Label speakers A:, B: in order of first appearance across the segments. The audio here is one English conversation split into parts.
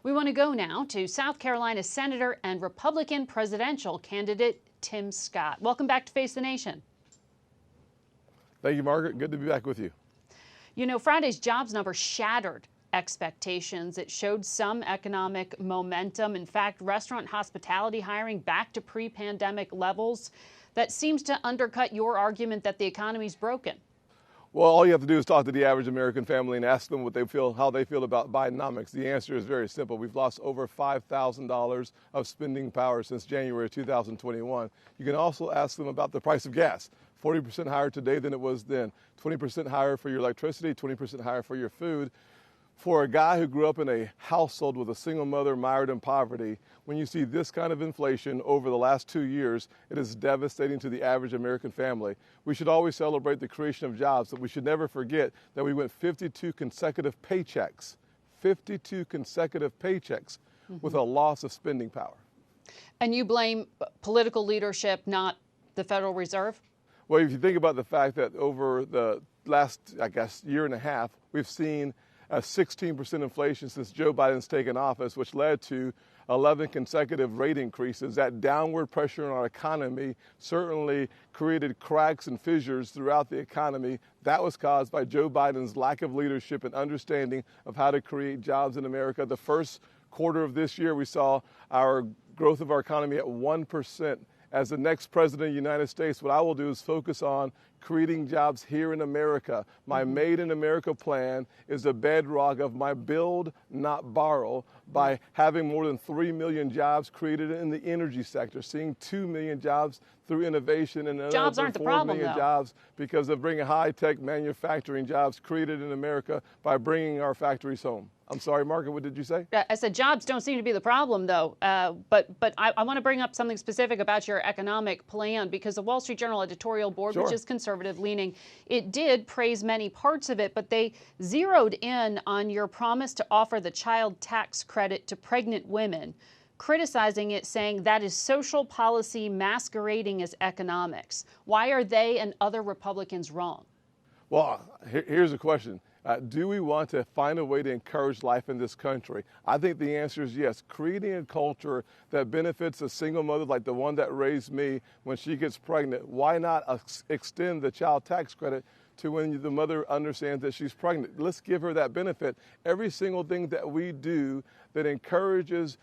A: We want to go now to South Carolina Senator and Republican presidential candidate Tim Scott. Welcome back to Face the Nation.
B: Thank you, Margaret. Good to be back with you.
A: You know, Friday's jobs number shattered expectations. It showed some economic momentum. In fact, restaurant hospitality hiring back to pre-pandemic levels. That seems to undercut your argument that the economy's broken.
B: Well, all you have to do is talk to the average American family and ask them what they feel, how they feel about Bidenomics. The answer is very simple. We've lost over $5,000 of spending power since January of 2021. You can also ask them about the price of gas. 40% higher today than it was then. 20% higher for your electricity, 20% higher for your food. For a guy who grew up in a household with a single mother mired in poverty, when you see this kind of inflation over the last 2 years, it is devastating to the average American family. We should always celebrate the creation of jobs, but we should never forget that we went 52 consecutive paychecks, 52 consecutive paychecks with a loss of spending power.
A: And you blame political leadership, not the Federal Reserve?
B: Well, if you think about the fact that over the last, year and a half, we've seen a 16% inflation since Joe Biden's taken office, which led to 11 consecutive rate increases. That downward pressure on our economy certainly created cracks and fissures throughout the economy. That was caused by Joe Biden's lack of leadership and understanding of how to create jobs in America. The first quarter of this year, we saw our growth of our economy at 1%. As the next president of the United States, what I will do is focus on creating jobs here in America. My Made in America plan is the bedrock of my build, not borrow, by having more than 3 million jobs created in the energy sector, seeing 2 million jobs through innovation and
A: jobs aren't the
B: 4
A: problem,
B: million
A: though.
B: jobs because of bringing high-tech manufacturing jobs created in America by bringing our factories home. I'm sorry, Margaret, what did you say?
A: I said jobs don't seem to be the problem, though. But I want to bring up something specific about your economic plan, because the Wall Street Journal editorial board, which is conservative-leaning, it did praise many parts of it, but they zeroed in on your promise to offer the child tax credit to pregnant women, criticizing it, saying that is social policy masquerading as economics. Why are they and other Republicans wrong?
B: Well, here's a question. Do we want to find a way to encourage life in this country? I think the answer is yes. Creating a culture that benefits a single mother like the one that raised me when she gets pregnant. Why not extend the child tax credit to when the mother understands that she's pregnant? Let's give her that benefit. Every single thing that we do that encourages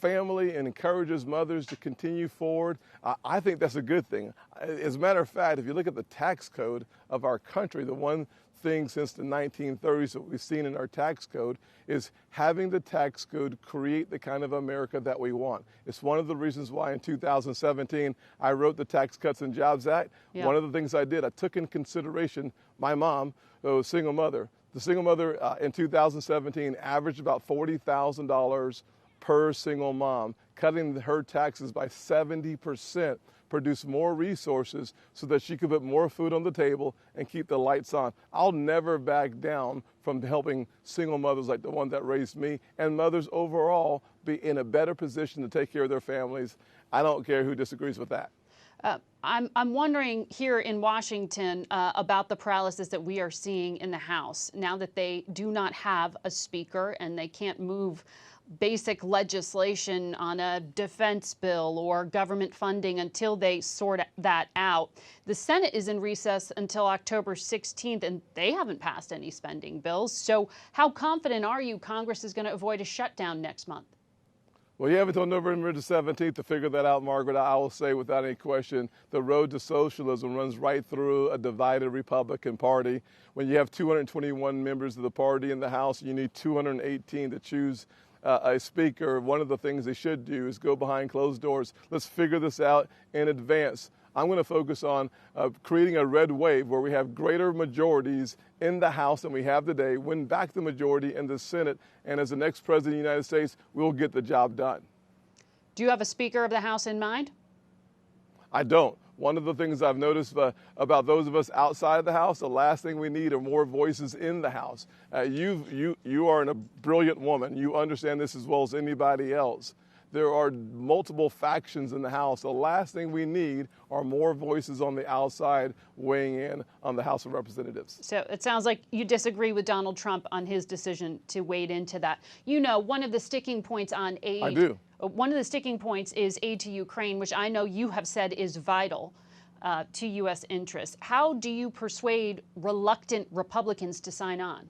B: family and encourages mothers to continue forward, I think that's a good thing. As a matter of fact, if you look at the tax code of our country, the one thing since the 1930s that we've seen in our tax code is having the tax code create the kind of America that we want. It's one of the reasons why in 2017 I wrote the Tax Cuts and Jobs Act. One of the things I did, I took in consideration my mom, who was a single mother. The single mother in 2017 averaged about $40,000 per single mom. Cutting her taxes by 70% produce more resources so that she could put more food on the table and keep the lights on. I'll never back down from helping single mothers like the one that raised me, and mothers overall be in a better position to take care of their families. I don't care who disagrees with that.
A: I'm wondering here in Washington about the paralysis that we are seeing in the House now that they do not have a speaker and they can't move basic legislation on a defense bill or government funding until they sort that out. The Senate is in recess until October 16th, and they haven't passed any spending bills. So how confident are you Congress is going to avoid a shutdown next month?
B: Well, you have until November the 17th to figure that out, Margaret. I will say without any question, the road to socialism runs right through a divided Republican Party. When you have 221 members of the party in the House, you need 218 to choose a speaker. One of the things they should do is go behind closed doors. Let's figure this out in advance. I'm going to focus on creating a red wave where we have greater majorities in the House than we have today, win back the majority in the Senate, and as the next president of the United States, we'll get the job done.
A: Do you have a Speaker of the House in mind?
B: I don't. One of the things I've noticed about those of us outside of the House, the last thing we need are more voices in the House. You are a brilliant woman. You understand this as well as anybody else. there are multiple factions in the House. The last thing we need are more voices on the outside weighing in on the House of Representatives.
A: So it sounds like you disagree with Donald Trump on his decision to wade into that. You know, one of the sticking points on aid.
B: I do.
A: One of the sticking points is aid to Ukraine, which I know you have said is vital to U.S. interests. How do you persuade reluctant Republicans to sign on?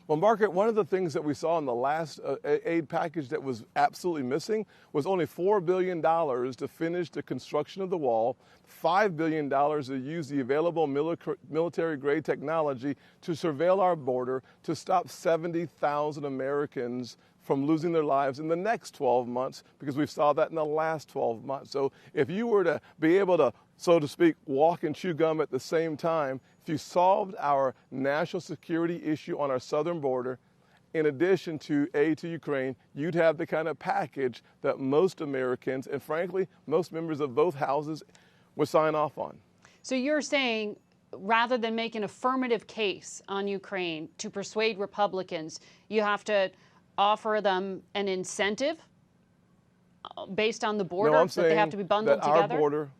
B: Well, Margaret, one of the things that we saw in the last aid package that was absolutely missing was only $4 billion to finish the construction of the wall, $5 billion to use the available military-grade technology to surveil our border, to stop 70,000 Americans from losing their lives in the next 12 months, because we saw that in the last 12 months. So if you were to be able to, so to speak, walk and chew gum at the same time, if you solved our national security issue on our southern border, in addition to aid to Ukraine, you'd have the kind of package that most Americans, and frankly, most members of both houses, would sign off on.
A: So you're saying, rather than make an affirmative case on Ukraine to persuade Republicans, you have to offer them an incentive based on the border,
B: No,
A: that they have to be bundled together?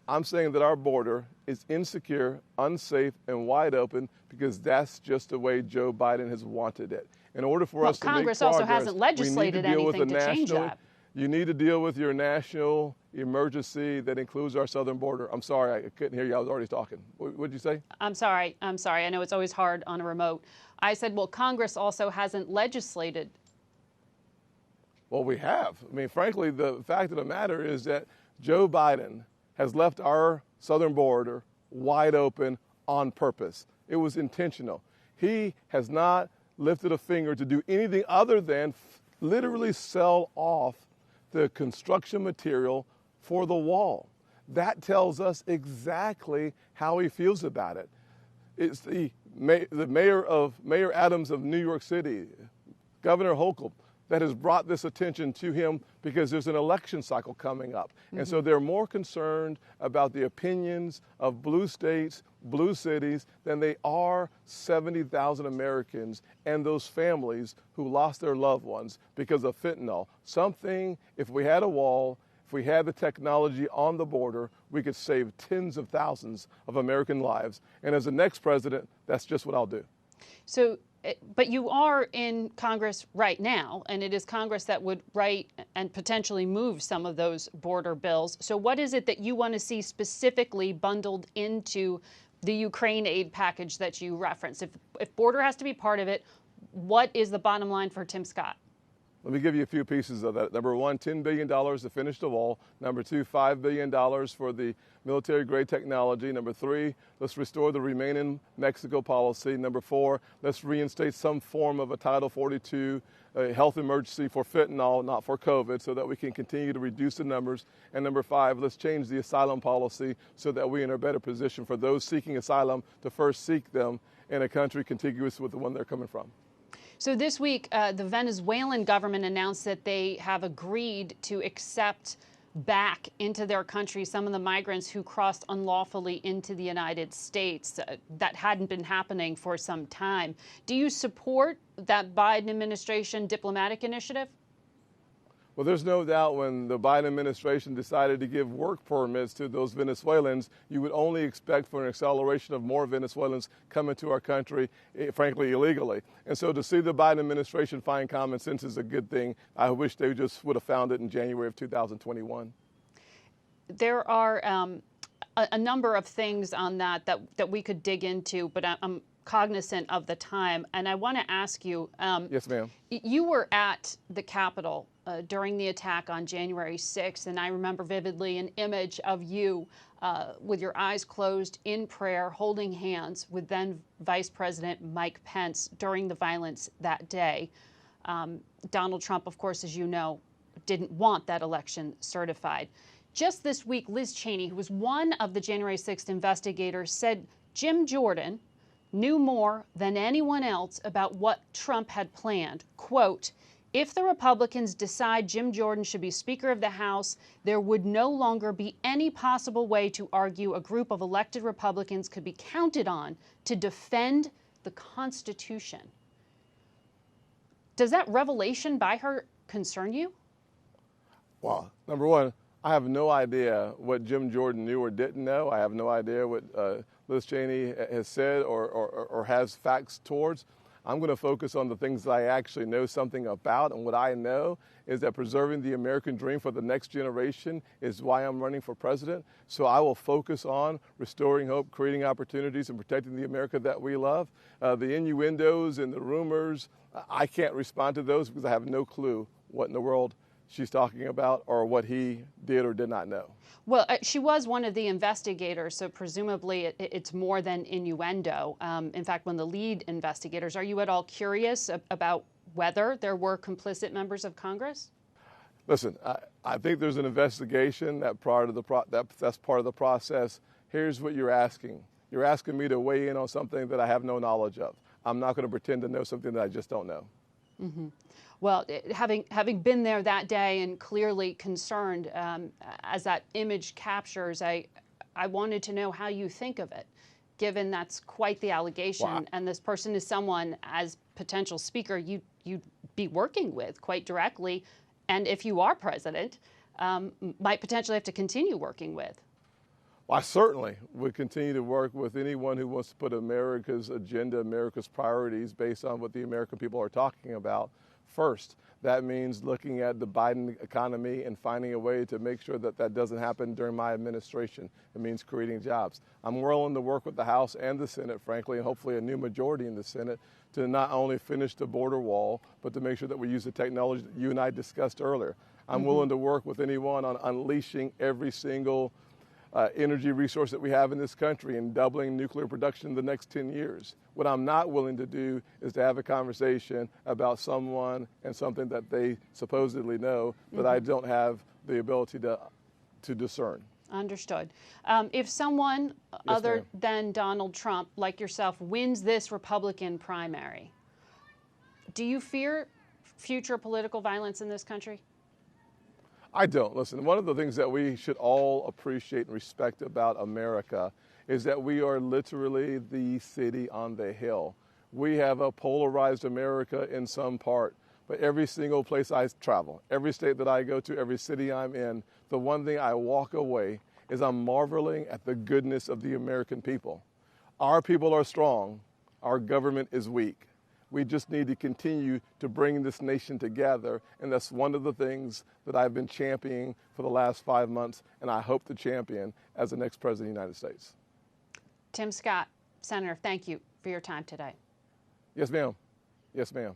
B: I'm saying that our border is insecure, unsafe, and wide open because that's just the way Joe Biden has wanted it. In order for us to make progress,
A: Congress also hasn't legislated anything to change that.
B: You need to deal with your national emergency that includes our southern border. I'm sorry, I couldn't hear you. I was already talking. What did you say?
A: I'm sorry. I know it's always hard on a remote. I said, well, Congress also hasn't legislated.
B: Well, we have. I mean, frankly, the fact of the matter is that Joe Biden has left our southern border wide open on purpose. It was intentional. He has not lifted a finger to do anything other than literally sell off the construction material for the wall. That tells us exactly how he feels about it. It's the Mayor Adams of New York City, Governor Hochul, that has brought this attention to him because there's an election cycle coming up. And so they're more concerned about the opinions of blue states, blue cities, than they are 70,000 Americans and those families who lost their loved ones because of fentanyl. Something, if we had a wall, if we had the technology on the border, we could save tens of thousands of American lives. And as the next president, that's just what I'll do.
A: So, but you are in Congress right now, and it is Congress that would write and potentially move some of those border bills. So what is it that you want to see specifically bundled into the Ukraine aid package that you referenced? If border has to be part of it, what is the bottom line for Tim Scott?
B: Let me give you a few pieces of that. Number one, $10 billion to finish the wall. Number two, $5 billion for the military-grade technology. Number three, let's restore the Remain in Mexico policy. Number four, let's reinstate some form of a Title 42 health emergency for fentanyl, not for COVID, so that we can continue to reduce the numbers. And number five, let's change the asylum policy so that we're in a better position for those seeking asylum to first seek them in a country contiguous with the one they're coming from.
A: So this week, the Venezuelan government announced that they have agreed to accept back into their country some of the migrants who crossed unlawfully into the United States. That hadn't been happening for some time. Do you support that Biden administration diplomatic initiative?
B: Well, there's no doubt when the Biden administration decided to give work permits to those Venezuelans, you would only expect for an acceleration of more Venezuelans coming to our country, frankly, illegally. And so to see the Biden administration find common sense is a good thing. I wish they just would have found it in January of 2021.
A: There are a number of things on that we could dig into, but I'm cognizant of the time. And I want to ask you.
B: Yes, ma'am.
A: You were at the Capitol during the attack on January 6th, and I remember vividly an image of you with your eyes closed in prayer, holding hands with then Vice President Mike Pence during the violence that day. Donald Trump, of course, as you know, didn't want that election certified. Just this week, Liz Cheney, who was one of the January 6th investigators, said Jim Jordan knew more than anyone else about what Trump had planned. Quote, "If the Republicans decide Jim Jordan should be Speaker of the House, there would no longer be any possible way to argue a group of elected Republicans could be counted on to defend the Constitution." Does that revelation by her concern you?
B: Well, number one, I have no idea what Jim Jordan knew or didn't know. I have no idea what Liz Cheney has said or has facts towards. I'm going to focus on the things that I actually know something about, and what I know is that preserving the American dream for the next generation is why I'm running for president. So I will focus on restoring hope, creating opportunities, and protecting the America that we love. The innuendos and the rumors, I can't respond to those because I have no clue what in the world she's talking about or what he did or did not know.
A: Well, she was one of the investigators, so presumably it's more than innuendo. In fact, one of the lead investigators. Are you at all curious about whether there were complicit members of Congress?
B: Listen, I think there's an investigation that's part of the process. Here's what you're asking. You're asking me to weigh in on something that I have no knowledge of. I'm not going to pretend to know something that I just don't know.
A: Mm-hmm. Well, having been there that day and clearly concerned, as that image captures, I wanted to know how you think of it, given that's quite the allegation,
B: Wow.
A: and this person is someone, as potential speaker, you'd be working with quite directly, and if you are president, might potentially have to continue working with.
B: Well, I certainly would continue to work with anyone who wants to put America's agenda, America's priorities based on what the American people are talking about first. That means looking at the Biden economy and finding a way to make sure that that doesn't happen during my administration. It means creating jobs. I'm willing to work with the House and the Senate, frankly, and hopefully a new majority in the Senate to not only finish the border wall, but to make sure that we use the technology that you and I discussed earlier. I'm willing to work with anyone on unleashing every single energy resource that we have in this country and doubling nuclear production in the next 10 years. What I'm not willing to do is to have a conversation about someone and something that they supposedly know that I don't have the ability to discern.
A: Understood. If someone other than Donald Trump, like yourself, wins this Republican primary, do you fear future political violence in this country?
B: I don't. Listen, one of the things that we should all appreciate and respect about America is that we are literally the city on the hill. We have a polarized America in some part, but every single place I travel, every state that I go to, every city I'm in, the one thing I walk away is I'm marveling at the goodness of the American people. Our people are strong. Our government is weak. We just need to continue to bring this nation together, and that's one of the things that I've been championing for the last 5 months, and I hope to champion as the next president of the United States.
A: Tim Scott, Senator, thank you for your time today.
B: Yes, ma'am. Yes, ma'am.